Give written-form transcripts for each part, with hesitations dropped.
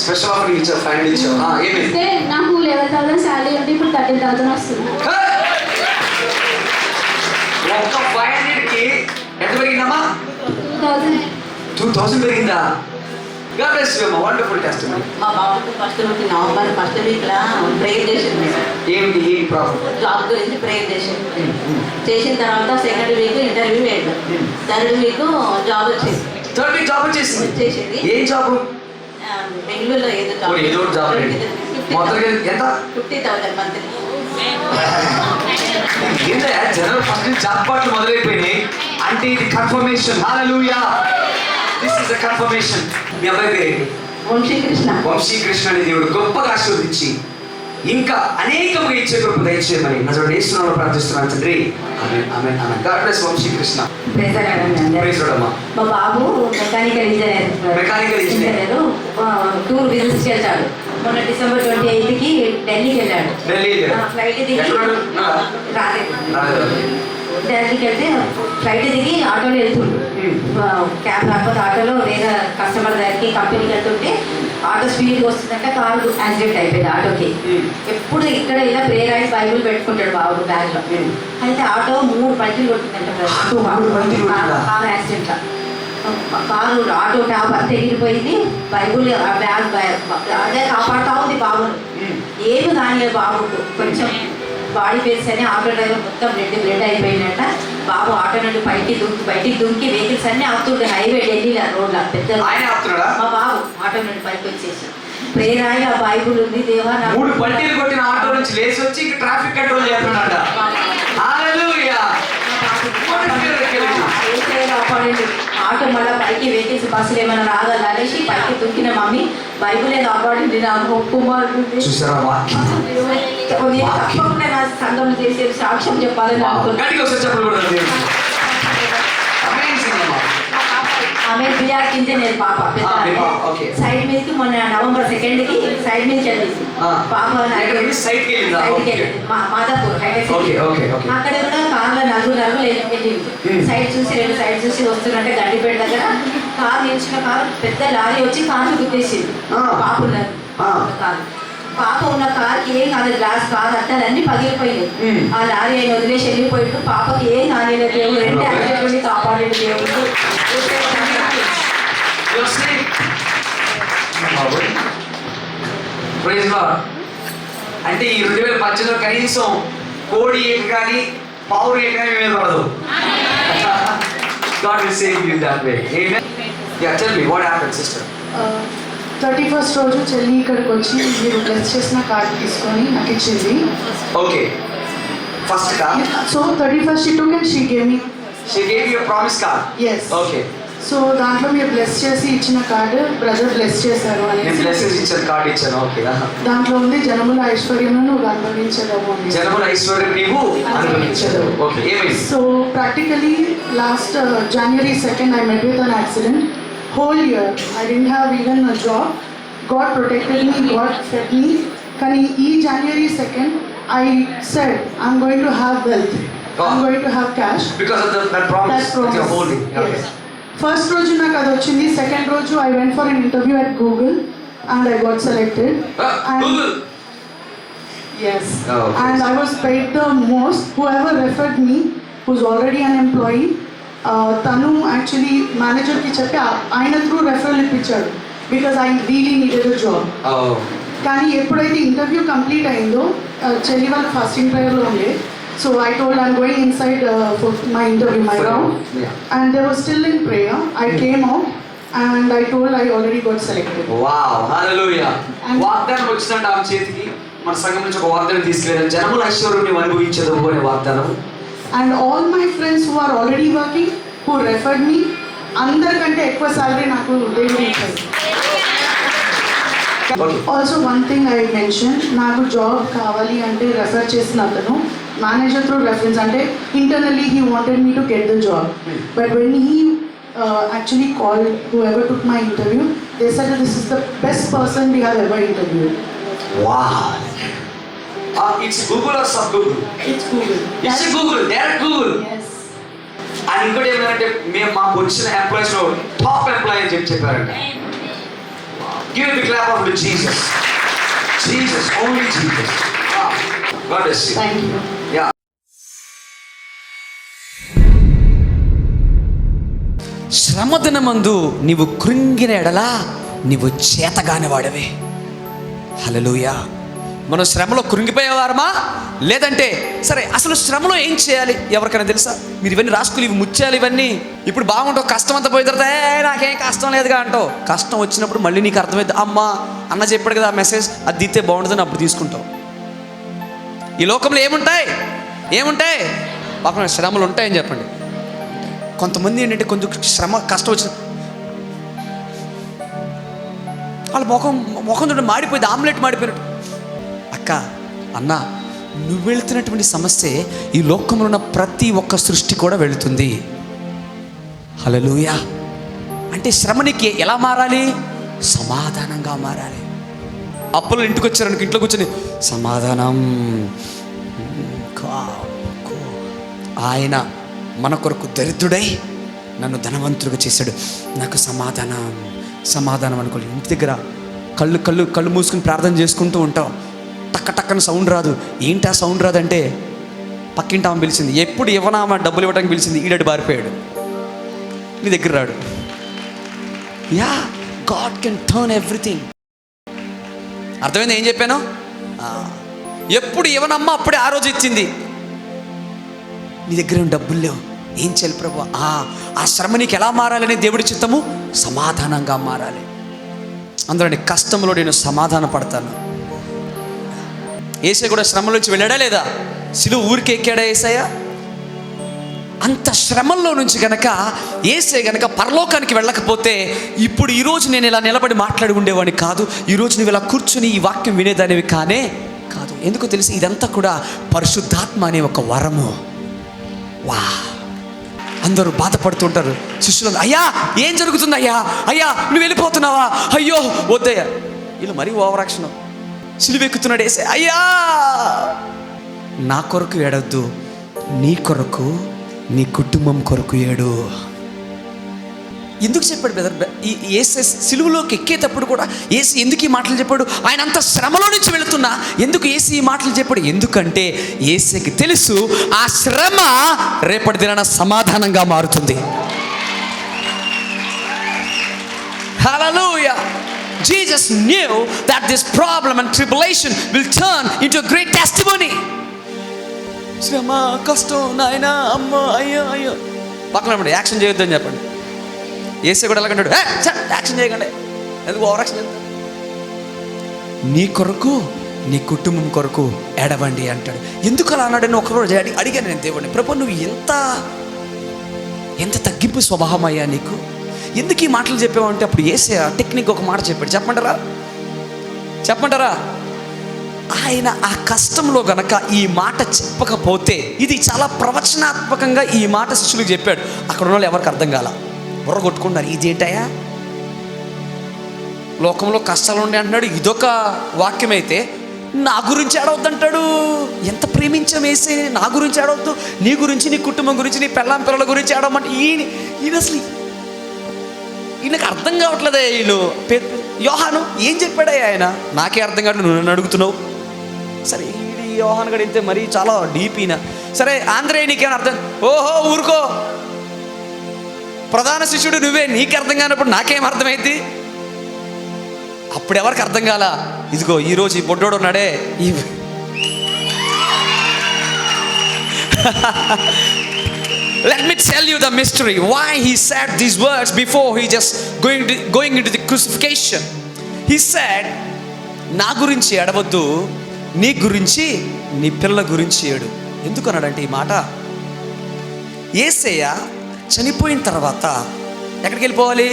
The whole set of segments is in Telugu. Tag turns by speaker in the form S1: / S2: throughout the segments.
S1: స్పెషల్ ఆఫర్ ఇచ్చావు, ఫైనల్ ఇచ్చావు. ఏమైంది?
S2: నాకు 11,000 శాలరీ ఉంటే ఇప్పుడు 13,000 వస్తుంది.
S1: ఒక్క 500కి ఎంత పెరిగిందమ్మా? 2,000 పెరిగిందా? God bless you, అమ్మా. Wonderful testimony.
S3: మా బాబుకి first week November first week లా ప్రేయర్ చేసింది.
S1: ఏంటి ప్రాబ్లం?
S3: జాబ్ గురించి ప్రేయర్ చేసింది. చేసిన తర్వాత సెకండ్ వీక్ ఇంటర్వ్యూ వేయడం, థర్డ్ వీక్ జాబ్ వచ్చింది.
S1: థర్డ్ వీక్ జాబ్ వచ్చేసింది. ఏం జాబ్?
S3: బెంగళూరులో ఏదో
S1: జాబ్. మొత్తం ఎంత?
S3: 50,000 మంత్లీ.
S1: ఏంటయ్యా జనరల్ ఫస్ట్ జాబ్ పాటలు మొదలైపోయినాయి అంటే ఇది confirmation. Hallelujah, this is the confirmation. మీ అబ్బాయి పేరేంటి?
S3: వంశీకృష్ణ.
S1: వంశీకృష్ణ అనే దేవుడు గొప్పగా ఆశీర్వదించి ఇంకా అనేకముగా ఇచ్చే కృప దయచేయమని నజరేయుడు యేసునామములో ప్రార్థిస్తున్నాను తండ్రి. Amen, amen, amen. God bless Vamsi Krishna. Praise Lord అమ్మా.
S3: మా బాబు మెకానికల్ ఇంజనీర్ టూర్ విజిట్ చేశాడు. మొన్న December 28కి ఢిల్లీకి వెళ్ళాడు. ఫ్లైట్ దిగి ఢిల్లీకి వెళ్తే ఫ్లైట్ దిగి ఆటోలో వెళ్తుండు. క్యాబ్ రాకపోతే ఆటోలో వేరే కస్టమర్ దగ్గరికి కంపెనీకి వెళ్తుంటే ఆటో స్పీడ్గా వస్తుందంటే కారు యాక్సిడెంట్ అయిపోయింది ఆటోకి. ఎప్పుడు ఇక్కడ ఇలా ప్రేయర్ రాయి బైబుల్ పెట్టుకుంటాడు బాబు బ్యాగ్లో. అయితే ఆటో 3 పంచులు కొట్టిందంట. కారు యాక్సిడెంట్లో కారు ఆటో టాప్ అంతా ఎగిరిపోయింది. బైబుల్ ఆ బ్యాగ్ అదే కాపాడుతూ ఉంది బాబును. ఏమి కానీ బాబుకు కొంచెం బాడీ పేస్ అని ఆటో డ్రైవర్ మొత్తం బ్లడ్ అయిపోయిందంట. బాబు ఆటో నుండి బయటికి దుంకి వెహికల్స్ అన్ని ఆపుతుండే. హైవే ఢిల్లీలో రోడ్ల పెద్ద మా బాబు ఆటో నుండి పైకి వచ్చేసి ప్రేరాయి ఆ బైబుల్ ఉంది. దేవా
S1: 3 పల్టీలు కొట్టిన ఆటో నుంచి లేచి వచ్చి ట్రాఫిక్ కంట్రోల్ చేస్తున్నాడు. హల్లెలూయా.
S3: ఆటో మళ్ళీ పైకి వెహికల్స్ బస్సులు ఏమైనా రాగల అనేసి పైకి దుక్కిన మమ్మీ బైబుల్ ఏదో కాపాడింది నాకు కుమారుడు. తప్పకుండా నా సంఘం చేసే సాక్ష్యం చెప్పాలని అనుకుంటున్నాను. ఆమె బిఆర్ ఇంజనీర్ పాప. సైడ్ మీదకి మొన్న November 2కి సైడ్ మీదకి వెళ్ళింది పాప. మాదాపూర్ అక్కడ కూడా కార్లో నలుగురు వెళ్ళింది. సైడ్ చూసి 2 సైడ్ చూసి వస్తున్నట్టే గడ్డిపేట దగ్గర కారు నిలిచిన కారు పెద్ద లారీ వచ్చి కారు గుద్దేసింది. పాప ఉన్న కారు పాప ఉన్న కార్కి ఏం కాలేదు. గ్లాస్ కార్ అట్టాలన్నీ పగిలిపోయింది. ఆ లారీ అయిన వదిలేసి వెళ్ళిపోయిండు. పాపకి ఏం కాలేదు. దేవుడు 2 యాక్సిడెంట్ కాపాడేది దేవుడు.
S1: అంటే ఈ 2018లో కనీసం కోడి ఏక కానీ పావురు ఏక కానీ మీద పడదు. God will save you that way. Amen. Yeah, tell me what happened, sister.
S2: 31st రోజు చెల్లి ఇక్కడికి వచ్చి మీరు బ్లెస్ చేసిన కార్డ్ తీసుకొని నాకు ఇచ్చింది.
S1: Okay, first card.
S2: So 31st she took and she gave me.
S1: She gave you a promise card.
S2: Yes.
S1: Okay.
S2: So దాంట్లో మీరు బ్లెస్ చేసి ఇచ్చిన కార్డు బ్రదర్ బ్లెస్ చేశారు అని
S1: బ్లెస్సింగ్స్ ఇచ్చిన కార్డు ఇచ్చాను. ఓకే,
S2: దాంట్లో ఉంది జనముల ఐశ్వర్యము నువ్వు అనుభవించదము.
S1: జనముల ఐశ్వర్యం నీవు అనుభవించదము. ఓకే, ఏమైంది?
S2: So practically last January 2nd I met with an accident. Whole year I didn't have even a job. God protected me, God fed me. కానీ ఈ January 2nd I said I'm going to have wealth. I'm going to have cash
S1: because of that promise that you're holding. Okay.
S2: Yes. First రోజు నాకు అది వచ్చింది. సెకండ్ రోజు I went for an interview at Google and I got selected.
S1: Google.
S2: Yes. And I was paid the most. Whoever referred me, who's already an employee, తను యాక్చువల్లీ మేనేజర్కి చెప్పి ఆయన త్రూ రెఫరల్ ఇప్పించాడు because I really needed a job. కానీ ఎప్పుడైతే ఇంటర్వ్యూ కంప్లీట్ అయిందో చెల్లి వాళ్ళ ఫాస్టింగ్ ప్రేయర్లో ఉండే. So I told I'm going inside for my interview, my round. Yeah. And they were still in prayer. I came out and I told I already got selected.
S1: Wow, hallelujah. వాగ్దానం వచ్చిందంట ఆమె చేతికి. మన సంఘం నుంచి ఒక వాగ్దానం తీసుకెళ్ళారు. జనముల ఐశ్వర్యం నీవు అనుభవించదము అనే వాగ్దానం.
S2: And all my friends who are already working, who referred me, అందరికంటే ఎక్కువ సాలరీ నాకు దేవుడు ఇచ్చాడు. Also one thing I mentioned, నాకు జాబ్ కావాలి అంటే రెఫర్ చేసిన అతను మేనేజర్ త్రూ రెఫరెన్స్ అంటే internally he wanted me to get the job. But when he actually called whoever took my interview, they said that this is the best person we have ever interviewed.
S1: Wow. It's Google or sub Google?
S2: It's Google.
S1: It's Google. Direct Google.
S2: Yes.
S1: And ఇంకోటి ఏమంటే మేము మాకు వచ్చిన ఎంప్లాయీస్లో టాప్ ఎంప్లాయీ అని చెప్పారంట. Give a big clap of Jesus. Jesus, only Jesus. Wow. God bless you.
S2: Thank you.
S1: Yeah. శ్రమదినమందు నీవు కృంగిన ఎడలా నీవు చేతగాని వాడవే. హల్లెలూయా. మనం శ్రమలో కృంగిపోయేవారమా, లేదంటే సరే అసలు శ్రమలో ఏం చేయాలి ఎవరికైనా తెలుసా? మీరు ఇవన్నీ రాసుకుని ఇవి ముత్యాలు ఇవన్నీ ఇప్పుడు బాగుంటావు, కష్టం అంతా పోయిన తర్వాత నాకేం కష్టం లేదుగా అంటావు. కష్టం వచ్చినప్పుడు మళ్ళీ నీకు అర్థమైంది, అమ్మా అన్న చెప్పాడు కదా ఆ మెసేజ్, అది దిద్దే బాగుంటుందని అప్పుడు తీసుకుంటావు. ఈ లోకంలో ఏముంటాయి పాపం శ్రమలు ఉంటాయని చెప్పండి. కొంతమంది ఏంటంటే కొంచెం శ్రమ కష్టం వచ్చిన వాళ్ళ ముఖం చూడండి మాడిపోయింది, ఆమ్లెట్ మాడిపోయినట్టు. అక్క అన్న, నువ్వు వెళుతున్నటువంటి సమస్య ఈ లోకంలో ఉన్న ప్రతి ఒక్క సృష్టి కూడా వెళుతుంది. హల్లెలూయా. అంటే శ్రమ నీకు ఎలా మారాలి? సమాధానంగా మారాలి. అప్పులు ఇంటికి వచ్చారనుకో, ఇంట్లో కూర్చొని సమాధానం. ఆయన మన కొరకు దరిద్రుడై నన్ను ధనవంతుడిగా చేశాడు, నాకు సమాధానం అనుకోలేదు. ఇంటి దగ్గర కళ్ళు మూసుకుని ప్రార్థన చేసుకుంటూ ఉంటావు, టక్కన సౌండ్ రాదు. ఏంటి ఆ సౌండ్ రాదంటే పక్కింటి ఆమె పిలిచింది, ఎప్పుడు ఇవ్వనామా డబ్బులు ఇవ్వడానికి పిలిచింది, ఈడటి బారిపోయాడు, నీ దగ్గర రాడు. Yeah, God can turn everything. అర్థమైంది ఏం చెప్పాను? ఎప్పుడు ఇవ్వనమ్మా అప్పుడే ఆ రోజు ఇచ్చింది. నీ దగ్గర డబ్బులు లేవు, ఏం చేయాలి ప్రభు? ఆ శ్రమ నీకు ఎలా మారాలనే దేవుడి చిత్తము సమాధానంగా మారాలి. అందులో కష్టంలో నేను సమాధాన పడతాను. ఏసయ్య కూడా శ్రమలోంచి వెళ్ళాడా లేదా? సిలువ ఊరికి ఎక్కాడా ఏసయ్య? అంత శ్రమల్లో నుంచి గనక ఏసయ్య గనక పరలోకానికి వెళ్ళకపోతే ఇప్పుడు ఈరోజు నేను ఇలా నిలబడి మాట్లాడి ఉండేవాడిని కాదు. ఈరోజు నువ్వు ఇలా కూర్చుని ఈ వాక్యం వినేదానివి కాదు. ఎందుకో తెలిసి ఇదంతా కూడా పరిశుద్ధాత్మ అనే ఒక వరము. వా, అందరూ బాధపడుతుంటారు శిష్యులు, అయ్యా ఏం జరుగుతుంది అయ్యా నువ్వు వెళ్ళిపోతున్నావా? అయ్యో వద్దయ్యా. వీళ్ళు మరీ ఓవరాక్షన్. సిలువెక్కుతున్నాడు ఏసే, అయ్యా నా కొరకు ఏడొద్దు, నీ కొరకు నీ కుటుంబం కొరకు ఏడు. ఎందుకు చెప్పాడు బ్రదర్? ఈ ఏసే సిలువలోకి ఎక్కేటప్పుడు కూడా ఏసీ ఎందుకు ఈ మాటలు చెప్పాడు? ఆయన అంత శ్రమలో నుంచి వెళుతున్నా ఎందుకు ఏసీ ఈ మాటలు చెప్పాడు? ఎందుకంటే ఏసీకి తెలుసు ఆ శ్రమ రేపటి దినాన సమాధానంగా మారుతుంది. హల్లెలూయా. Jesus knew that this problem and tribulation will turn into a great testimony. శ్రమ, కష్టం, నాయనా, అమ్మ, అయ్యో పక్కన యాక్షన్ చేయొద్దని చెప్పండి. ఏసే కూడా ఎలాగంటాడు, యాక్షన్ చేయకండి, ఎందుకు ఓవర్ యాక్షన్ చేస్తాడు? నీ కొరకు నీ కుటుంబం కొరకు ఏడవండి అంటాడు. ఎందుకు అలా అన్నాడని ఒకరోజు అడిగాను నేను దేవుడిని, ప్రభు నువ్వు ఎంత తగ్గింపు స్వభావం అయ్యా నీకు, ఎందుకు ఈ మాటలు చెప్పావంటే అప్పుడు ఏసే టెక్నిక్ ఒక మాట చెప్పాడు. చెప్పమంటారా? ఆయన ఆ కష్టంలో గనక ఈ మాట చెప్పకపోతే, ఇది చాలా ప్రవచనాత్మకంగా ఈ మాట శిష్యులకు చెప్పాడు. అక్కడ ఉన్న వాళ్ళు ఎవరికి అర్థం కాల, బుర్ర కొట్టుకున్నారు, ఇదేంటయా లోకంలో కష్టాలు ఉండే అంటున్నాడు, ఇదొక వాక్యం అయితే నా గురించి ఏడవద్దంటాడు. ఎంత ప్రేమించాం ఏసే, నా గురించి ఏడవద్దు, నీ గురించి, నీ కుటుంబం గురించి, నీ పిల్లల గురించి ఏడవమంటే ఈయన అసలు ఈయనకు అర్థం కావట్లేదే. వీళ్ళు యోహాను ఏం చెప్పాడయ్యా ఆయన, నాకే అర్థం కావట్లేదు, నువ్వు నన్ను అడుగుతున్నావు. సరే ఈ యోహాను గడి అయితే మరీ చాలా డీప్ ఈయన. సరే ఆంధ్రేయ నీకేమైనా అర్థం? ఓహో ఊరుకో, ప్రధాన శిష్యుడు నువ్వే, నీకు అర్థం కానప్పుడు నాకేం అర్థమైంది? అప్పుడు ఎవరికి అర్థం కాల? ఇదిగో ఈరోజు ఈ బొడ్డోడు ఉన్నాడే, let me tell you the mystery why he said these words before he just going into the crucifixion. He said, నా గురించి ఏడవద్దు, నీ గురించి, నీ పిల్లల గురించి ఏడు. ఎందుకు అన్నాడంటే ఈ మాట, యేసయ్య చనిపోయిన తర్వాత ఎక్కడికి వెళ్ళిపోవాలి?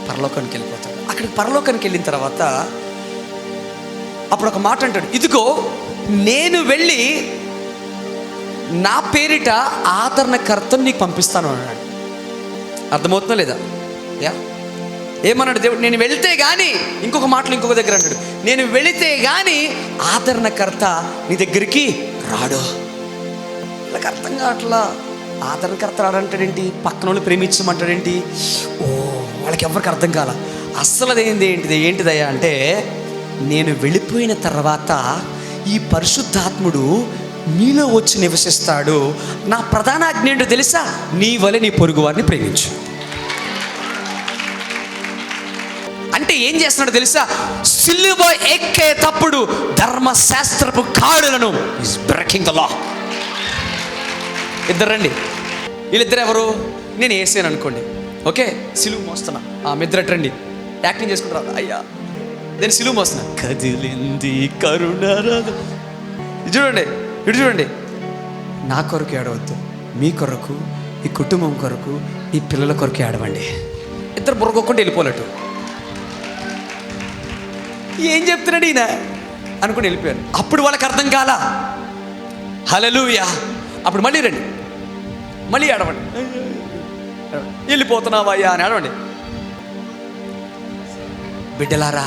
S1: పరలోకానికి వెళ్ళిపోతాడు. అక్కడికి పరలోకానికి వెళ్ళిన తర్వాత అప్పుడు ఒక మాట అంటాడు, ఇదిగో నేను వెళ్ళి నా పేరిట ఆదరణకర్తను నీకు పంపిస్తాను అన్నాడు. అర్థమవుతుందా లేదా? ఏమన్నాడు దేవుడు? నేను వెళితే కానీ, ఇంకొక దగ్గర అంటాడు, నేను వెళితే కానీ ఆదరణకర్త నీ దగ్గరికి రాడు. వాళ్ళకి అర్థం కావట్లా, ఆదరణకర్త రాడంటాడేంటి, పక్కన వాళ్ళు ప్రేమించమంటాడేంటి? వాళ్ళకి ఎవరికి అర్థం కాల. అస్సలు అదేంది ఏంటిదయ్యా అంటే, నేను వెళ్ళిపోయిన తర్వాత ఈ పరిశుద్ధాత్ముడు నీలో వచ్చి నివసిస్తాడు. నా ప్రధాన ఆజ్ఞ ఏంటో తెలుసా? నీ వలె నీ పొరుగు వారిని ప్రేమించు. అంటే ఏం చేస్తున్నాడో తెలుసా? సిలువ ఎక్కేటప్పుడు ధర్మశాస్త్రపు కాడులను ఈజ్ బ్రేకింగ్ ద లా. ఇద్దరు రండి. వీళ్ళిద్దరు ఎవరు? నేను యేసేను అనుకోండి, ఓకే, సిలువ మోస్తున్నా. మిద్దరట్ రండి, యాక్టింగ్ చేసుకుంటారు. అయ్యా నేను సిలువ మోస్తున్నా. కదిలింది కరుణారాధ. చూడండి, ఇటు చూడండి. నా కొరకు ఏడవద్దు, మీ కొరకు, ఈ కుటుంబం కొరకు, ఈ పిల్లల కొరకు ఏడవండి. ఇద్దరు బుర్రకొక్కుండా వెళ్ళిపోలేటు. ఏం చెప్తున్నాడు ఈయన అనుకుని వెళ్ళిపోయారు. అప్పుడు వాళ్ళకి అర్థం కాలా. హల్లెలూయా. అప్పుడు మళ్ళీ రండి, మళ్ళీ ఏడవండి. వెళ్ళిపోతున్నావయ్యా అని ఏడవండి. బిడ్డలారా,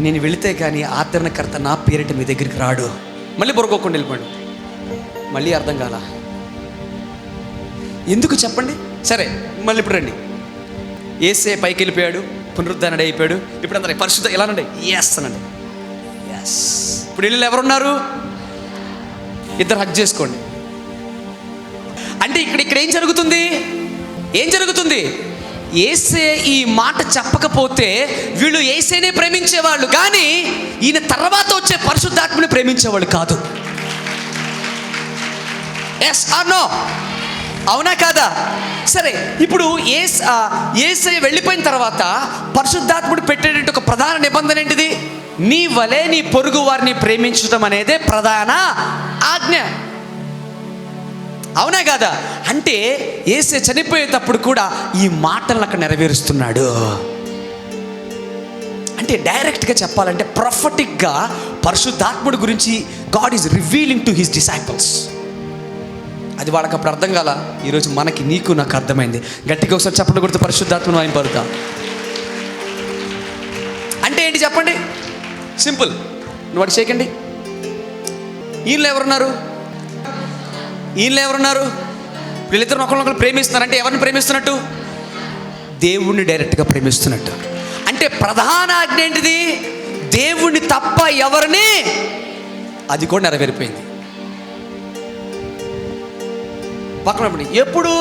S1: నేను వెళితే కానీ ఆదరణకర్త నా పేరిట మీ దగ్గరికి రాడు. మళ్ళీ బుర్రకోకుండా వెళ్ళిపోండి. మళ్ళీ అర్థం కాలా. ఎందుకు చెప్పండి? సరే, మళ్ళీ ఇప్పుడు రండి. యేసే పైకి వెళ్ళిపోయాడు, పునరుద్ధానుడు అయిపోయాడు. ఇప్పుడు అందరూ పరిశుద్ధ ఎలా నండి? ఎస్ అనండి. ఎస్. ఇప్పుడు వీళ్ళు ఎవరున్నారు? ఇద్దరు హగ్ చేసుకోండి. అంటే ఇక్కడ ఏం జరుగుతుంది? ఏం జరుగుతుంది? యేసే ఈ మాట చెప్పకపోతే వీళ్ళు యేసేనే ప్రేమించేవాళ్ళు, కానీ ఈయన తర్వాత వచ్చే పరిశుద్ధాత్మని ప్రేమించేవాళ్ళు కాదు. Yes or no? అవునా కాదా? సరే, ఇప్పుడు యేసే వెళ్ళిపోయిన తర్వాత పరిశుద్ధాత్ముడు పెట్టేటువంటి ఒక ప్రధాన నిబంధన ఏంటిది? నీ వలె నీ పొరుగు వారిని ప్రేమించడం అనేదే ప్రధాన ఆజ్ఞ. అవునా కాదా? అంటే యేసే చనిపోయేటప్పుడు కూడా ఈ మాటలను అక్కడ నెరవేరుస్తున్నాడు. అంటే డైరెక్ట్గా చెప్పాలంటే ప్రొఫెటిక్గా పరిశుద్ధాత్ముడి గురించి God is revealing to his disciples. అది వాళ్ళకి అప్పుడు అర్థం కాల. ఈరోజు మనకి, నీకు, నాకు అర్థమైంది. గట్టిగా ఒకసారి చెప్పండి గుర్తు, పరిశుద్ధాత్మను ఆయన పలుకుతా. అంటే ఏంటి చెప్పండి? సింపుల్. నువ్వు వాడు చేయకండి. వీళ్ళు ఎవరున్నారు? వీళ్ళిద్దరు ఒకరినొకరు ప్రేమిస్తున్నారంటే ఎవరిని ప్రేమిస్తున్నట్టు? దేవుణ్ణి డైరెక్ట్గా ప్రేమిస్తున్నట్టు. అంటే ప్రధాన ఆజ్ఞ ఏంటిది? దేవుణ్ణి తప్ప ఎవరిని, అది కూడా నెరవేరిపోయింది. పక్కన ఎప్పుడు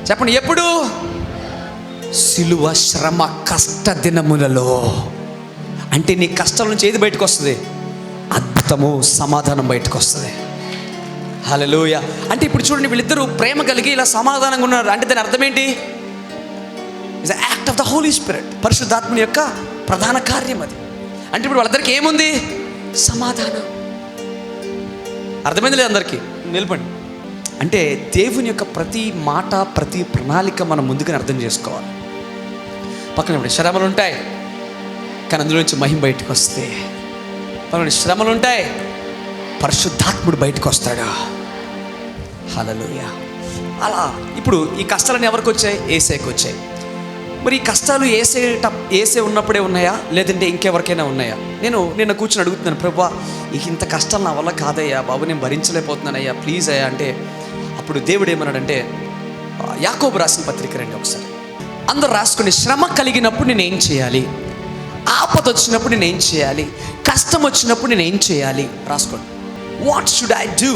S1: చెప్పండి? ఎప్పుడు? సిలువ శ్రమ కష్ట దినములలో. అంటే నీ కష్టాల నుంచి ఏది బయటకు వస్తుంది? అద్భుతము, సమాధానం బయటకు వస్తుంది. హల్లెలూయా. అంటే ఇప్పుడు చూడండి, వీళ్ళిద్దరూ ప్రేమ కలిగి ఇలా సమాధానంగా ఉన్నారు. అంటే దాని అర్థం ఏంటి? It's a act of the holy spirit. పరిశుద్ధాత్మని యొక్క ప్రధాన కార్యం అది. అంటే ఇప్పుడు వాళ్ళందరికీ ఏముంది? సమాధానం. అర్థమైంది లేదు అందరికీ? నిలబడి. అంటే దేవుని యొక్క ప్రతి మాట, ప్రతి ప్రణాళిక మనం ముందుగానే అర్థం చేసుకోవాలి. పక్కన శ్రమలు ఉంటాయి, కానీ అందులో నుంచి మహిమ బయటకు వస్తే. పక్కన శ్రమలు ఉంటాయి, పరిశుద్ధాత్ముడు బయటకు వస్తాడు. హల్లెలూయా. అలా ఇప్పుడు ఈ కష్టాలన్నీ ఎవరికి వచ్చాయి? యేసేకి వచ్చాయి. మరి ఈ కష్టాలు యేసే ఉన్నప్పుడే ఉన్నాయా, లేదంటే ఇంకెవరికైనా ఉన్నాయా? నేను కూర్చొని అడుగుతున్నాను, ప్రభువా ఇంత కష్టాలు నా వల్ల కాదయ్యా బాబు, నేను భరించలేకపోతున్నానయ్యా, ప్లీజ్ అయ్యా అంటే, అప్పుడు దేవుడు ఏమన్నాడంటే, యాకోబు రాసిన పత్రిక రండి ఒకసారి. అందరూ రాసుకుని, శ్రమ కలిగినప్పుడు నేను ఏం చేయాలి, ఆపద వచ్చినప్పుడు నేను ఏం చేయాలి, కష్టం వచ్చినప్పుడు నేను ఏం చేయాలి రాసుకోండి. What should I do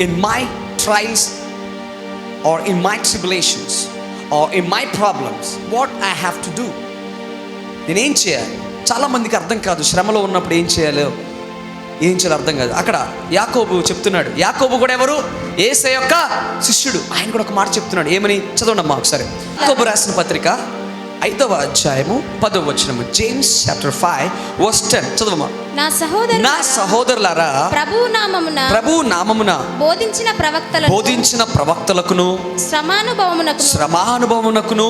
S1: in my trials or in my tribulations or in my problems, what I have to do. నేనేం చేయాలి? చాలామందికి అర్థం కాదు శ్రమలో ఉన్నప్పుడు ఏం చేయాలో అర్థం కాదు. అక్కడ యాకోబు చెప్తున్నాడు. యాకోబు కూడా ఎవరు? యేసే యొక్క శిష్యుడు. ఆయన కూడా ఒక మాట చెప్తున్నాడు. ఏమని? చదవండమ్మా ఒకసారి. యాకోబు రాసిన పత్రిక 5వ అధ్యాయము 10వ వచనము. James chapter 5:10 చదవమ్మా. నా సహోదరులారా, ప్రభువు నామమున బోధించిన ప్రవక్తలకును శ్రమానుభవమునకును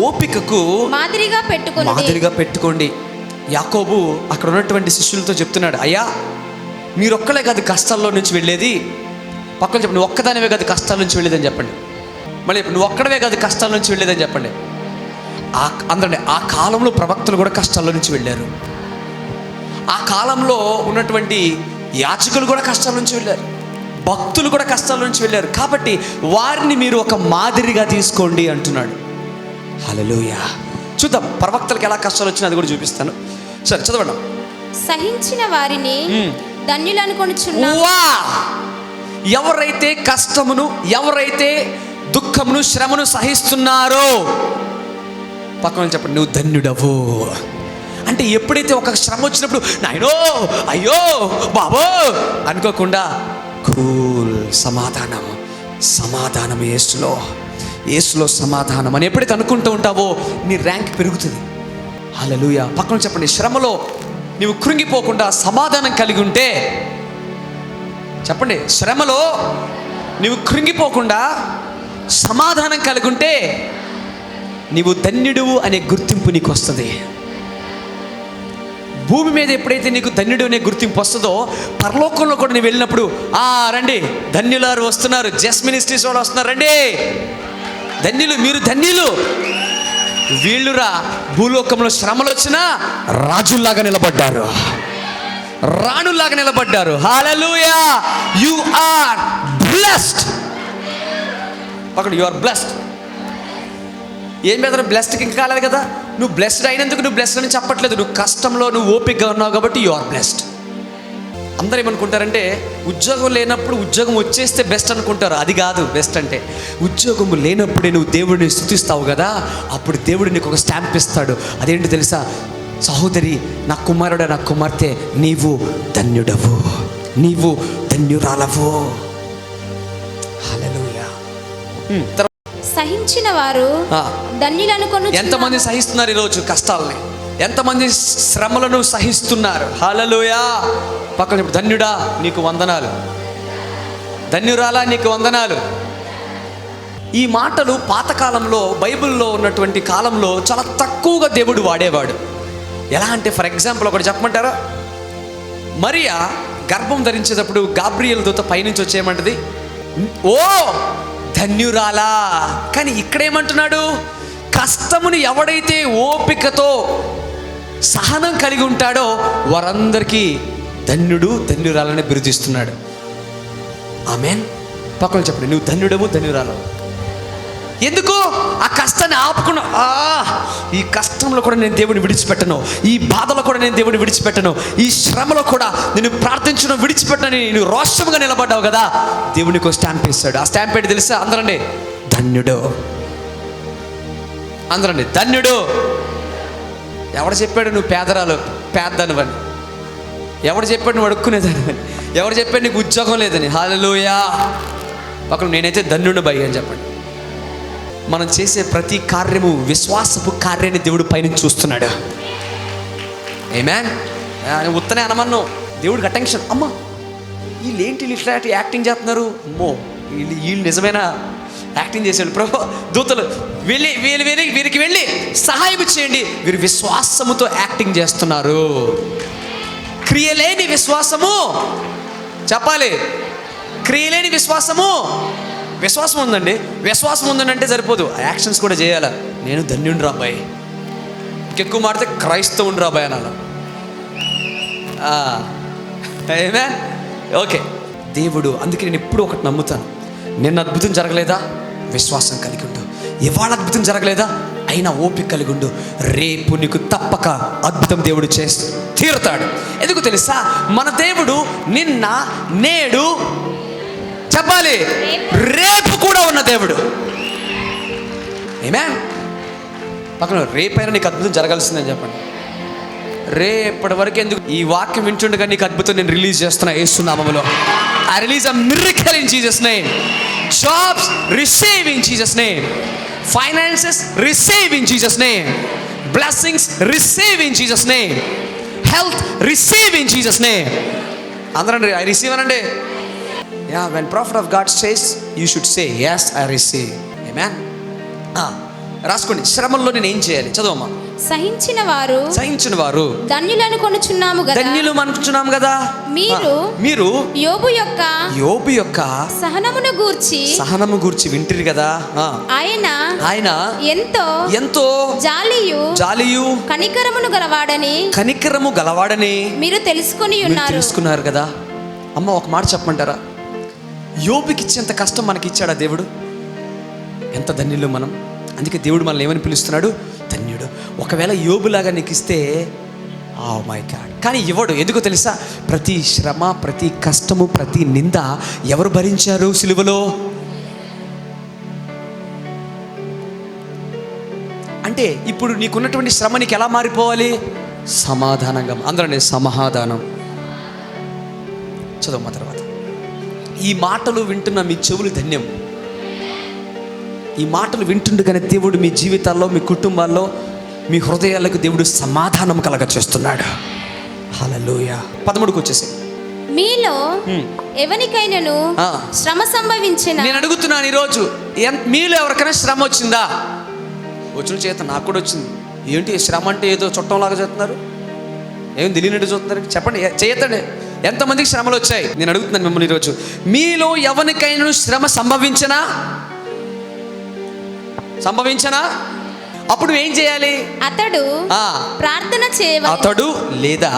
S1: ఓపికకు మాదిరిగా పెట్టుకోండి. యాకోబు అక్కడ ఉన్నటువంటి శిష్యులతో చెప్తున్నాడు, అయ్యా మీరొక్కలే కాదు కష్టాల్లో నుంచి వెళ్ళేది. పక్కన చెప్పండి, నువ్వు ఒక్కదానివే కాదు కష్టాల నుంచి వెళ్ళేదని చెప్పండి. మళ్ళీ నువ్వు ఒక్కడవే కాదు కష్టాల నుంచి వెళ్ళేదని చెప్పండి. అందరండి, ఆ కాలంలో ప్రవక్తలు కూడా కష్టాల్లో నుంచి వెళ్ళారు. ఆ కాలంలో ఉన్నటువంటి యాజకులు కూడా కష్టాల నుంచి వెళ్ళారు, భక్తులు కూడా కష్టాల నుంచి వెళ్ళారు. కాబట్టి వారిని మీరు ఒక మాదిరిగా తీసుకోండి అంటున్నాడు. హల్లెలూయా. చూద్దాం ప్రవక్తలకు ఎలా కష్టాలు వచ్చినా అది కూడా చూపిస్తాను. సరే చదవండి.
S4: సహించిన వారిని ధన్యులను కొనుచున్నాము.
S1: వా! ఎవరైతే కష్టమును, ఎవరైతే దుఃఖమును, శ్రమను సహిస్తున్నారో పక్కన చెప్పండి, నువ్వు ధన్యుడవు. అంటే ఎప్పుడైతే ఒక శ్రమ వచ్చినప్పుడు నాయనో అయ్యో బాబో అనుకోకుండా కూల్, సమాధానం యేసులో సమాధానం అని ఎప్పుడైతే అనుకుంటూ ఉంటావో నీ ర్యాంక్ పెరుగుతుంది. హల్లెలూయా. పక్కన చెప్పండి, శ్రమలో నీవు కృంగిపోకుండా సమాధానం కలిగి ఉంటే, చెప్పండి, శ్రమలో నీవు కృంగిపోకుండా సమాధానం కలిగి ఉంటే నీవు ధన్యుడువు అనే గుర్తింపు నీకు వస్తుంది. భూమి మీద ఎప్పుడైతే నీకు ధన్యుడు అనే గుర్తింపు వస్తుందో, పరలోకంలో కూడా నువ్వు వెళ్ళినప్పుడు రండి ధన్యులారు వస్తున్నారు, జస్ట్ మినిస్ట్రీస్ వాళ్ళు వస్తున్నారు, రండి ధన్యులు, మీరు ధన్యులు. వీళ్ళురా భూలోకంలో శ్రమలు వచ్చినా రాజుల్లాగా నిలబడ్డారు, రాణుల్లాగా నిలబడ్డారు. హల్లెలూయా. You are blessed. పక్కన యు ఆర్ బ్లెస్డ్. ఏం బెదర్ బ్లెస్డ్కి ఇంకా కాలేదు కదా. నువ్వు బ్లెస్డ్ అయినందుకు నువ్వు బ్లెస్డ్ అని చెప్పట్లేదు. నువ్వు కష్టంలో నువ్వు ఓపికగా ఉన్నావు కాబట్టి యు ఆర్ బ్లెస్డ్. అందరూ ఏమనుకుంటారంటే ఉద్యోగం లేనప్పుడు ఉద్యోగం వచ్చేస్తే బెస్ట్ అనుకుంటారు. అది కాదు బెస్ట్ అంటే. ఉద్యోగం లేనప్పుడే నువ్వు దేవుడిని స్తుతిస్తావు కదా, అప్పుడు దేవుడు నీకు ఒక స్టాంప్ ఇస్తాడు. అదేంటి తెలుసా? సహోదరి, నా కుమారుడు, నా కుమార్తె, నీవు ధన్యుడవు, నీవు ధన్యురాలవు. హల్లెలూయా.
S4: సహించిన వారు ధన్యులను కొనుచున్నాము.
S1: ఎంతమంది సహిస్తున్నారు ఈరోజు కష్టాలని? ఎంతమంది శ్రమలను సహిస్తున్నారు? హల్లెలూయా. పక్కన చెప్పు, ధన్యుడా నీకు వందనాలు, ధన్యురాలా నీకు వందనాలు. ఈ మాటలు పాతకాలంలో బైబిల్లో ఉన్నటువంటి కాలంలో చాలా తక్కువగా దేవుడు వాడేవాడు. ఎలా అంటే, ఫర్ ఎగ్జాంపుల్ ఒకటి చెప్పమంటారా? మరియా గర్భం ధరించేటప్పుడు గాబ్రియల్ దూత పైనుంచి వచ్చేయమంటది, ఓ ధన్యురాలా. కానీ ఇక్కడేమంటున్నాడు? కష్టముని ఎవడైతే ఓపికతో సహనం కలిగి ఉంటాడో వారందరికీ ధన్యుడు, ధన్యురాలని బిరుదిస్తున్నాడు. ఆమేన్. పక్కన చెప్పండి, నువ్వు ధన్యుడవు, ధన్యురాలవు. ఎందుకు? ఆ కష్టాన్ని ఆపుకున్నా. ఈ కష్టంలో కూడా నేను దేవుడిని విడిచిపెట్టను, ఈ బాధలో కూడా నేను దేవుడిని విడిచిపెట్టను, ఈ శ్రమలో కూడా నేను ప్రార్థించడం విడిచిపెట్టని నువ్వు రోషంగా నిలబడ్డావు కదా, దేవునికి ఒక స్టాంప్ ఇస్తాడు. ఆ స్టాంప్ ఏంటి తెలుసా? అందరండి ధన్యుడు, అందరండి ధన్యుడు. ఎవడు చెప్పాడు నువ్వు పేదనివని? ఎవడు చెప్పాడు నువ్వు అడుక్కునేదానివని? ఎవరు చెప్పాడు నీకు ఉద్యోగం లేదని? హల్లెలూయా. పక్కన నేనైతే ధన్యుడు భయ్య అని చెప్పండి. మనం చేసే ప్రతి కార్యము విశ్వాసపు కార్యాన్ని దేవుడు పైన చూస్తున్నాడు. ఆమేన్. ఉత్తనే అనమన్ను దేవుడికి అటెన్షన్. అమ్మ వీళ్ళేంటి ఇట్లా యాక్టింగ్ చేస్తున్నారు, అమ్మో వీళ్ళు నిజమైన యాక్టింగ్ చేసేవాళ్ళు. ప్రభు దూతలు వీరికి వెళ్ళి సహాయం చేయండి, వీరు విశ్వాసముతో యాక్టింగ్ చేస్తున్నారు. క్రియలేని విశ్వాసము చెప్పాలి. క్రియలేని విశ్వాసం ఉందండి. విశ్వాసం ఉందంటే సరిపోదు, యాక్షన్స్ కూడా చేయాలా. నేను ధన్యుని రాబాయ్, ఇంకెక్కువ మాడితే క్రైస్తవుని రాబాయ్ అనాల. ఓకే. దేవుడు అందుకే నేను ఎప్పుడు ఒకటి నమ్ముతాను, నిన్న అద్భుతం జరగలేదా, విశ్వాసం కలిగి ఉండు. ఇవాళ అద్భుతం జరగలేదా, అయినా ఓపిక కలిగి ఉండు. రేపు నీకు తప్పక అద్భుతం దేవుడు చేసి తీరుతాడు. ఎందుకు తెలుసా? మన దేవుడు నిన్న, నేడు, చెప్పాలి రేపు కూడా ఉన్న దేవుడు. ఆమేన్. పక్కన రేపైనా నీకు అద్భుతం జరగాల్సిందని చెప్పండి. రేపటి వరకు ఎందుకు? ఈ వాక్యం వింటుండగా నీకు అద్భుతం నేను రిలీజ్ చేస్తున్నా యేసు నామములో. I release a miracle in Jesus name. Jobs receive in Jesus name. Finances receive in Jesus name. Blessings receive in Jesus name. Health receive in Jesus name. అందరండి I receive అనండి. Yeah, when prophet of God says, you should say yes, I receive. Amen. రాసుకోండి. శ్రమల్లో నేను ఏం చేయాలి? చదవమ్మా.
S4: సహించిన వారు ధన్యులను కొనుచున్నాము కదా.
S1: ధన్యులు అనుకుంటున్నాము కదా. మీరు
S4: యోబు యొక్క సహనము గూర్చి వింటిరి కదా. ఆయన ఎంతో జాలియు కనికరము గలవాడని మీరు తెలుసుకున్నారు కదా. అమ్మ ఒక మాట చెప్పమంటారా? యోబుకి ఇచ్చేంత కష్టం మనకి ఇచ్చాడా దేవుడు? ఎంత ధన్యులు మనం. అందుకే దేవుడు మనల్ని ఏమని పిలుస్తున్నాడు? ధన్యుడు.
S1: ఒకవేళ యోబులాగా నీకు ఇస్తే ఓ మై గాడ్, కానీ ఇవ్వడు. ఎందుకో తెలుసా? ప్రతి శ్రమ, ప్రతి కష్టము, ప్రతి నింద ఎవరు భరించారు సిలువలో? అంటే ఇప్పుడు నీకున్నటువంటి శ్రమ నీకు ఎలా మారిపోవాలి? సమాధానంగా. అందరూ సమాధానం. చదువు తర్వాత. ఈ మాటలు వింటున్న మీ చెవులు ధన్యం. ఈ మాటలు వింటుండగానే దేవుడు మీ జీవితాల్లో, మీ కుటుంబాల్లో, మీ హృదయాలకు దేవుడు సమాధానం కలగ చేస్తున్నాడు. హల్లెలూయా. 13కి వచ్చేసి
S4: మీలో ఎవరికైనాను శ్రమ సంభవించిన.
S1: నేను అడుగుతున్నాను ఈరోజు, మీలో ఎవరికైనా శ్రమ వచ్చిందా? వచ్చిన చేత నాకు కూడా వచ్చింది. ఏంటి శ్రమ అంటే ఏదో చుట్టంలాగా చూస్తున్నారు, ఏం తెలియనట్టు చూస్తున్నారు? చెప్పండి, చేయతండి. ఎంతమందికి శ్రమలు వచ్చాయి? నేను అడుగుతున్నాను మిమ్మల్ని ఈరోజు, మీలో ఎవరికైనా శ్రమ సంభవించనా? అప్పుడు ఏం చేయాలి?
S4: అతడు ప్రార్థన చేయవాలి.
S1: అతడు లేదా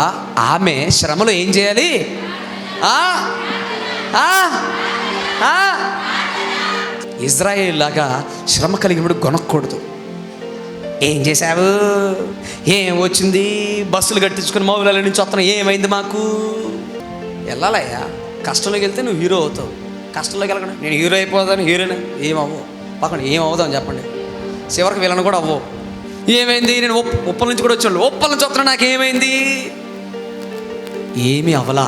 S1: ఆమె శ్రమలో ఏం చేయాలి? ఇజ్రాయేల్ లాగా శ్రమ కలిగినప్పుడు గొనక్కూడదు. ఏం చేశావు, ఏం వచ్చింది, బస్సులు కట్టించుకుని మౌలాల నుంచి వస్తున్నావు, ఏమైంది మాకు? వెళ్ళాలయ్యా. కష్టంలోకి వెళ్తే నువ్వు హీరో అవుతావు. కష్టంలోకి వెళ్ళకుండా నేను హీరో అయిపోతాను, హీరోని ఏమవ్వవు. పక్కన ఏమవుదాం చెప్పండి? చివరికి వీళ్ళని కూడా అవ్వవు. ఏమైంది, నేను ఉప్పల నుంచి కూడా వచ్చాను, ఉప్పల నుంచి వస్తున్నా, నాకేమైంది? ఏమీ అవలా.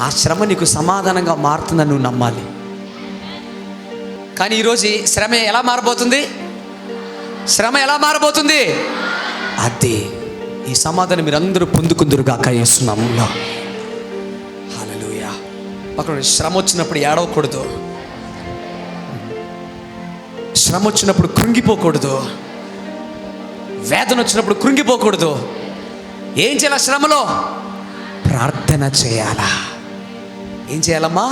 S1: ఆ శ్రమ నీకు సమాధానంగా మారుతుందని నువ్వు నమ్మాలి. కానీ ఈరోజు శ్రమ ఎలా మారబోతుంది? అదే ఈ సమాధానం మీరందరూ పొందుకుందురుగాక యేసు నామములో. హల్లెలూయా. పక్కన శ్రమ వచ్చినప్పుడు ఏడవకూడదు, శ్రమ వచ్చినప్పుడు కృంగిపోకూడదు, వేదన వచ్చినప్పుడు కృంగిపోకూడదు. ఏం చేయాలి? శ్రమలో ప్రార్థన చేయాలా? ఏం చేయాలమ్మా?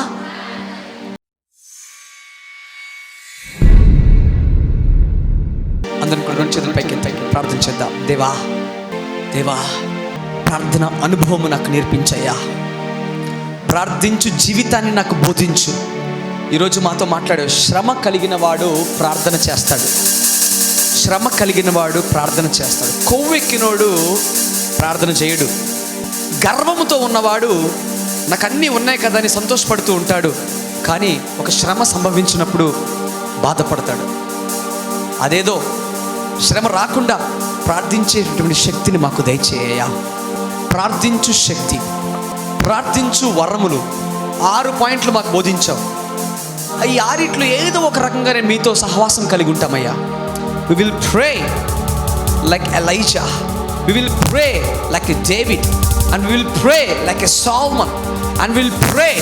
S1: అందరం కూడా 2 చేతులు పైకి ప్రార్థన చేద్దాం. దేవా ప్రార్థన అనుభవం నాకు నేర్పించయ్యా. ప్రార్థించు జీవితాన్ని నాకు బోధించు. ఈరోజు మాతో మాట్లాడావు. శ్రమ కలిగిన వాడు ప్రార్థన చేస్తాడు. కొవ్వెక్కినోడు ప్రార్థన చేయడు. గర్వముతో ఉన్నవాడు నాకు అన్నీ ఉన్నాయి కదా అని సంతోషపడుతూ ఉంటాడు. కానీ ఒక శ్రమ సంభవించినప్పుడు బాధపడతాడు. అదేదో శ్రమ రాకుండా ప్రార్థించేటటువంటి శక్తిని మాకు దయచేయ. ప్రార్థించు శక్తి, ప్రార్థించు వరములు 6 పాయింట్లు మాకు బోధించావు. ఈ 6 ఏదో ఒక రకంగా నేను మీతో సహవాసం కలిగి ఉంటామయ్యా. We will pray like Elijah, we will pray like a David, and we will pray like a Solomon, and we will pray,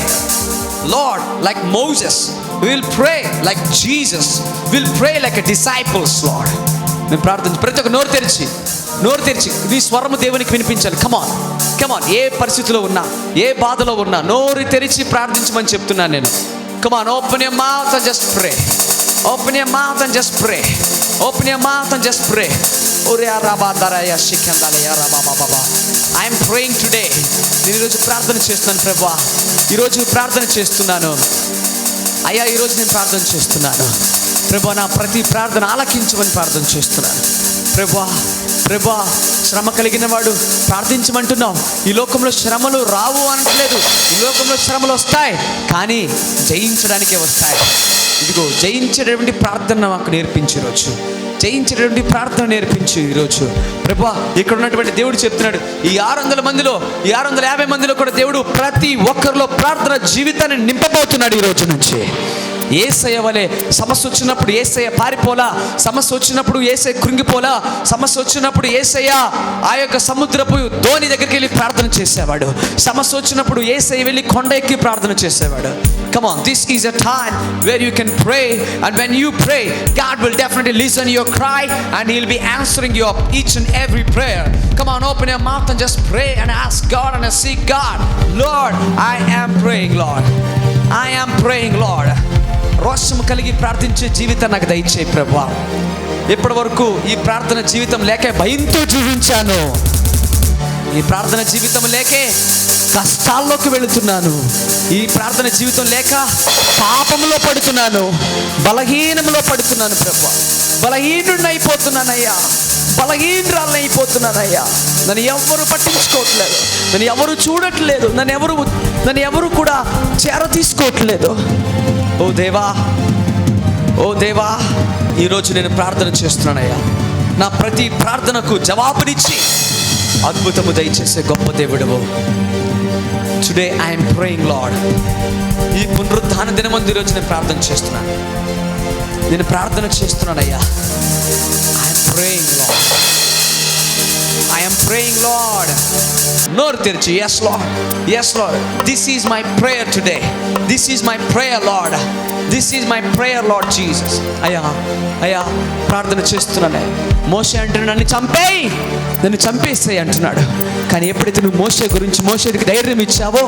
S1: Lord, like Moses. We will pray like Jesus. We will pray like a disciples, Lord. నేను ప్రార్థించు. ప్రతి ఒక్క నోరు తెరిచి నీ స్వరము దేవునికి వినిపించాలి. కమాన్. ఏ పరిస్థితిలో ఉన్నా, ఏ బాధలో ఉన్నా నోరు తెరిచి ప్రార్థించమని చెప్తున్నాను నేను. Come on, open your mouth and just pray. Open your mouth and just pray. I am praying today. నేను ఈరోజు ప్రార్థన చేస్తున్నాను ప్రభువా. ఈరోజు ప్రార్థన చేస్తున్నాను అయ్యా. ఈరోజు నేను ప్రార్థన చేస్తున్నాను ప్రభువా. నా ప్రతి ప్రార్థన ఆలకించమని ప్రార్థన చేస్తున్నాను ప్రభువా. శ్రమ కలిగిన వాడు ప్రార్థించమంటున్నావు. ఈ లోకంలో శ్రమలు రావు అనట్లేదు. ఈ లోకంలో శ్రమలు వస్తాయి, కానీ జయించడానికే వస్తాయి. ఇదిగో జయించేటటువంటి ప్రార్థన మాకు నేర్పించు ఈరోజు. జయించేటటువంటి ప్రార్థన నేర్పించు ఈరోజు ప్రభువా. ఇక్కడ ఉన్నటువంటి దేవుడు చెప్తున్నాడు, ఈ 600 మందిలో, ఈ 650 మందిలో కూడా దేవుడు ప్రతి ఒక్కరిలో ప్రార్థన జీవితాన్ని నింపబోతున్నాడు ఈ రోజు నుంచి. యేసయ్య వలె సమస్య వచ్చినప్పుడు యేసయ్య పారిపోలా, సమస్య వచ్చినప్పుడు యేసయ్య కృంగిపోలా, సమస్య వచ్చినప్పుడు యేసయ్య ఆ యొక్క సముద్రపు ధోని దగ్గరికి వెళ్ళి ప్రార్థన చేసేవాడు. సమస్య వచ్చినప్పుడు యేసయ్య వెళ్ళి కొండ ఎక్కి ప్రార్థన చేసేవాడు. Come on, this is a time where you can pray, and when you pray, God will definitely listen to your cry, and He'll be answering your each and every prayer. Come on, open your mouth and just pray and ask God and seek God. Lord, I am praying, Lord. రోషము కలిగి ప్రార్థించే జీవితం నాకు దయచేయి ప్రభువా. ఇప్పటి వరకు ఈ ప్రార్థన జీవితం లేకే భయంతో జీవించాను. ఈ ప్రార్థన జీవితం లేకే కష్టాల్లోకి వెళుతున్నాను. ఈ ప్రార్థన జీవితం లేక పాపంలో పడుతున్నాను, బలహీనంలో పడుతున్నాను ప్రభువా. బలహీనుడిని అయిపోతున్నానయ్యా. బలహీనరాలు అయిపోతున్నానయ్యా. నన్ను ఎవరు పట్టించుకోవట్లేదు, నన్ను ఎవరు చూడట్లేదు, నన్ను ఎవరు కూడా చేర తీసుకోవట్లేదు. ఓ దేవా, ఓ దేవా, ఈరోజు నేను ప్రార్థన చేస్తున్నానయ్యా. నా ప్రతి ప్రార్థనకు జవాబునిచ్చి అద్భుతము దయచేసే గొప్ప దేవుడవు. Today I'm praying Lord. ఈ పునరుద్ధాన దినమందు ఈరోజు నేను ప్రార్థన చేస్తున్నాను. నేను ప్రార్థన చేస్తున్నానయ్యా. I'm praying Lord, I'm praying Lord. నోరు తెరిచి yes Lord, yes Lord, this is my prayer today, this is my prayer Lord, this is my prayer Lord Jesus. అయ్యా, అయ్యా, ప్రార్థన చేస్తున్నానే. మోషే అంటున్నాడు, నన్ను చంపేయి, నన్ను చంపేస్తాయి అంటున్నాడు. కానీ ఎప్పుడైతే నువ్వు మోషేకి ధైర్యం ఇచ్చావో,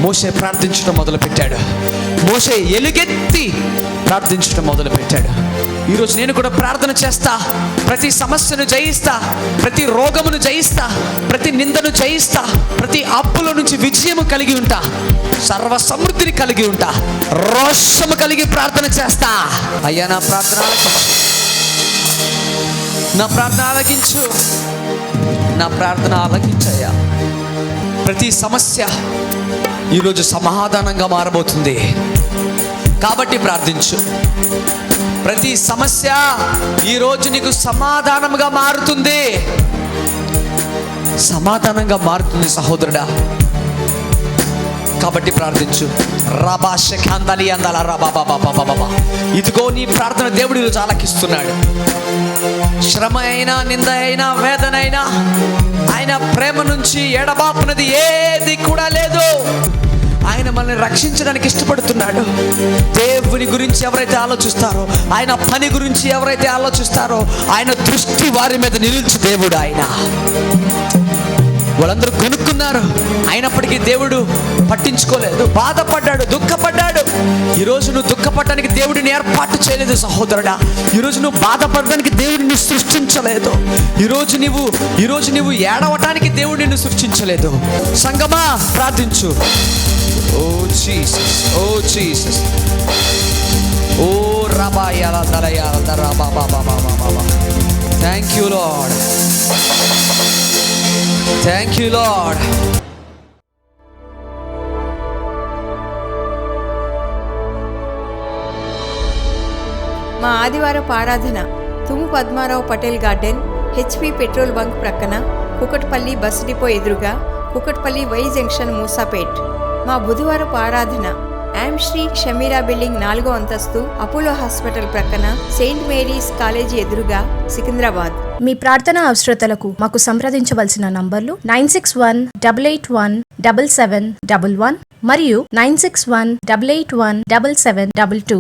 S1: మోషే ప్రార్థించడం మొదలుపెట్టాడు. మోషే ఎలుగెత్తి ప్రార్థించడం మొదలుపెట్టాడు. ఈరోజు నేను కూడా ప్రార్థన చేస్తా. ప్రతి సమస్యను జయిస్తా, ప్రతి రోగమును జయిస్తా, ప్రతి నిందను జయిస్తా, ప్రతి అప్పుల నుంచి విజయము కలిగి ఉంటా, సర్వ సమృద్ధిని కలిగి ఉంటా, రోషము కలిగి ప్రార్థన చేస్తా. అయ్యా, నా ప్రార్థన ఆలకించు, నా ప్రార్థన ఆలకించు, నా ప్రార్థన ఆలకించయ్యా. ప్రతి సమస్య ఈరోజు సమాధానంగా మారబోతుంది కాబట్టి ప్రార్థించు. ప్రతి సమస్య ఈరోజు నీకు సమాధానంగా మారుతుంది, సమాధానంగా మారుతుంది సహోదరుడా. కాబట్టి ప్రార్థించు. రాబాషకాందలి అందాల రాబాబాబాబాబాబా. ఇదిగో నీ ప్రార్థన దేవుడు ఈరోజు ఆలకిస్తున్నాడు. శ్రమ అయినా, నింద అయినా, వేదన అయినా, ఆయన ప్రేమ నుంచి ఎడబాపునది ఏది కూడా లేదు. ఆయన మనల్ని రక్షించడానికి ఇష్టపడుతున్నాడు. దేవుని గురించి ఎవరైతే ఆలోచిస్తారో, ఆయన పని గురించి ఎవరైతే ఆలోచిస్తారో, ఆయన దృష్టి వారి మీద నిలిచి దేవుడు. ఆయన వాళ్ళందరూ కొనుక్కున్నారు, అయినప్పటికీ దేవుడు పట్టించుకోలేదు. బాధపడ్డాడు, దుఃఖపడ్డాడు. ఈరోజు నువ్వు దుఃఖపడడానికి దేవుడిని ఏర్పాటు చేయలేదు సహోదరుడా. ఈరోజు నువ్వు బాధపడడానికి దేవుడిని సృష్టించలేదు. ఈరోజు నువ్వు ఏడవటానికి దేవుడు నిన్ను సృష్టించలేదు. సంగమా, ప్రార్థించు. ఓ జీసస్, ఓ జీసస్, ఓ రబాయాల దరయాల దరా బాబా బాబా బాబా. Thank you Lord, thank you Lord.
S5: మా ఆదివారపు ఆరాధన తుము Padmarao Patel garden, HP petrol bunk ప్రక్కన, కుకట్పల్లి బస్ డిపో ఎదురుగా, కుకట్పల్లి వై జంక్షన్, మూసాపేట్. మా బుధవారపు ఆరాధన యామ్ శ్రీ షమీరా బిల్డింగ్ 4వ అంతస్తు, అపోలో హాస్పిటల్ ప్రక్కన, సెయింట్ మేరీస్ కాలేజీ ఎదురుగా, సికింద్రాబాద్.
S6: మీ ప్రార్థనా అవసరతలకు మాకు సంప్రదించవలసిన నంబర్లు 9618817711 మరియు 9618817722.